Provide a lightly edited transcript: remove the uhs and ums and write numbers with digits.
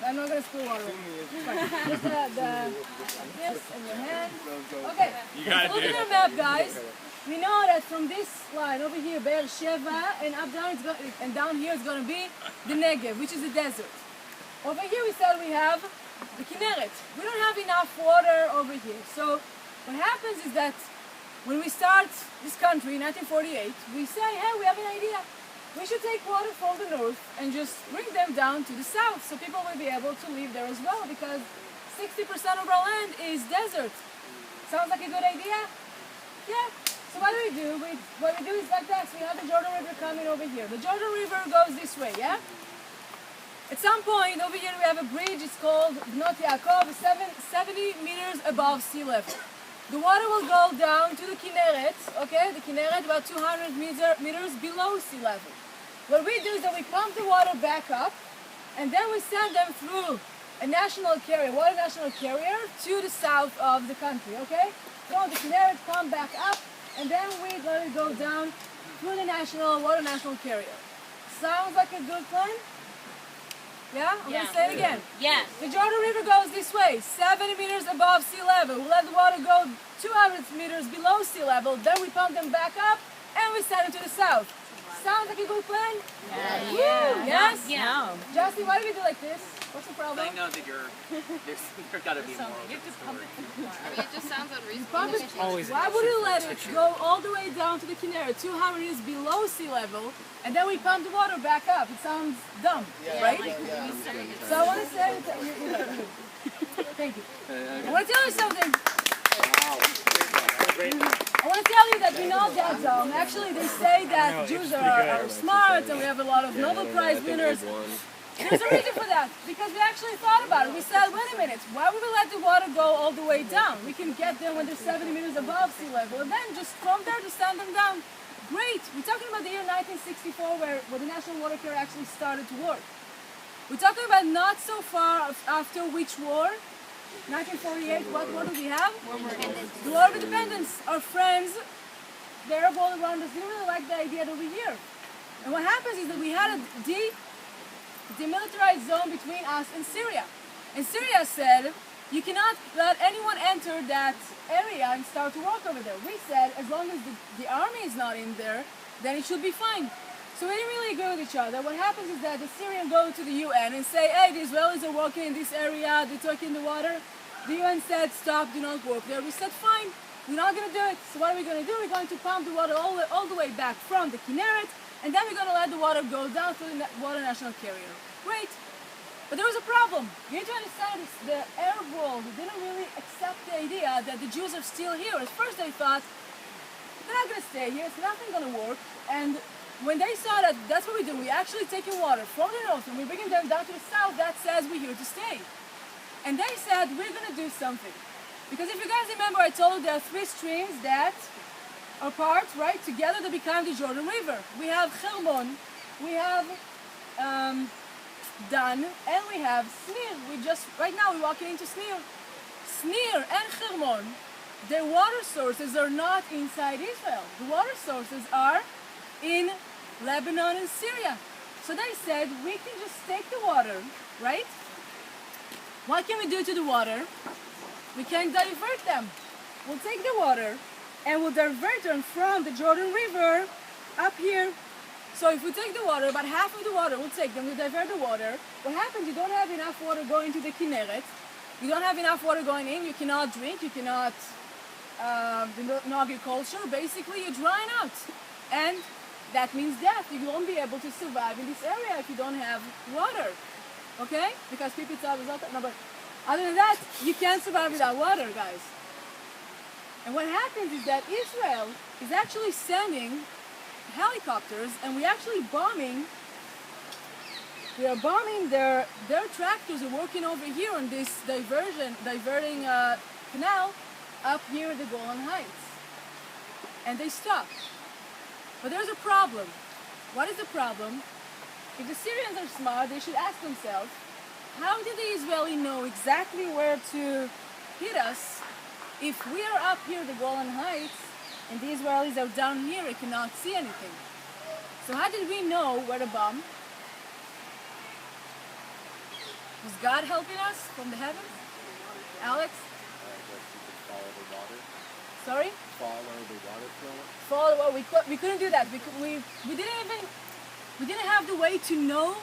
I'm not going to spill water. Just this in your hand. Okay, so look at our map, guys. We know that from this line over here, Be'er Sheva, and up down, and down here it's going to be the Negev, which is the desert. Over here we said we have the Kinneret. We don't have enough water over here. So what happens is that when we start this country in 1948, we say, hey, we have an idea. We should take water from the north and just bring them down to the south so people will be able to live there as well, because 60% of our land is desert. Sounds like a good idea? Yeah. So what do? What we do is like this. We have the Jordan River coming over here. The Jordan River goes this way, yeah? At some point over here we have a bridge. It's called Bnot Yaakov, 70 meters above sea level. The water will go down to the Kinneret, okay? The Kinneret about 200 meters below sea level. What we do is that we pump the water back up, and then we send them through a national carrier, water national carrier, to the south of the country, okay? So the Kinneret pump back up, and then we let it go down through the water national carrier. Sounds like a good plan? Yeah? I'm going to say it again. Yes. The Jordan River goes this way, 70 meters above sea level. We let the water go 200 meters below sea level, then we pump them back up, and we send it to the south. Sounds like a good plan? Yeah. Woo, yes? Yeah. Justin, why do we do like this? What's the problem? I know that there's got to be more. You have to pump it. I mean, it just sounds unreasonable. Pump it. Why would you let it go all the way down to the Kinneret, 200 meters below sea level, and then we pump the water back up? It sounds dumb, right? So I want to say, thank you. I want to tell you something. I want to tell you that we know that actually they say that Jews are smart and we have a lot of Nobel Prize winners. There's a reason for that, because we actually thought about it. We said, wait a minute, why would we let the water go all the way down? We can get them when they're 70 meters above sea level, and then just from there to send them down. Great. We're talking about the year 1964 where the National Water Carrier actually started to work. We're talking about not so far after which war? 1948, what war do we have? The War of Independence. Our friends, the Arab all around us, didn't really like the idea that we're here. And what happens is that we had a demilitarized zone between us and Syria. And Syria said, you cannot let anyone enter that area and start to work over there. We said, as long as the army is not in there, then it should be fine. So we didn't really agree with each other. What happens is that the Syrians go to the UN and say, hey, the Israelis are working in this area, they're taking the water. The UN said, stop, do not work there. We said, fine, we're not going to do it. So what are we going to do? We're going to pump the water all the way back from the Kinneret, and then we're going to let the water go down through the water national carrier. Great. But there was a problem. You need to understand this, the Arab world didn't really accept the idea that the Jews are still here. At first they thought, they're not going to stay here, it's nothing going to work. And when they saw that that's what we do, we actually taking water from the north and we're bringing them down to the south, that says we're here to stay. And they said, we're going to do something. Because if you guys remember, I told you there are three streams that are part, right? Together they become the Jordan River. We have Hermon, we have Dan, and we have Snir. Right now we're walking into Snir. Snir and Hermon, their water sources are not inside Israel. The water sources are in Lebanon and Syria. So they said, we can just take the water, right? What can we do to the water? We can divert them. We'll take the water and we'll divert them from the Jordan River up here. So if we take the water, about half of the water we'll take them, we'll divert the water. What happens, you don't have enough water going to the Kinneret. You don't have enough water going in, you cannot drink, you cannot do no agriculture. Basically you're drying out. And that means death. You won't be able to survive in this area if you don't have water. Okay? Because people tell us, no, but other than that, you can't survive without water, guys. And what happens is that Israel is actually sending helicopters, and we're actually bombing. We are bombing their tractors are working over here on this diverting canal up here at the Golan Heights. And they stop. But there's a problem. What is the problem? If the Syrians are smart, they should ask themselves, how did the Israelis know exactly where to hit us if we are up here at the Golan Heights and the Israelis are down here and cannot see anything? So how did we know where to bomb? Was God helping us from the heavens? Alex? I guess you could follow the water. Sorry? Follow the water flow. Well, we couldn't do that. We didn't have the way to know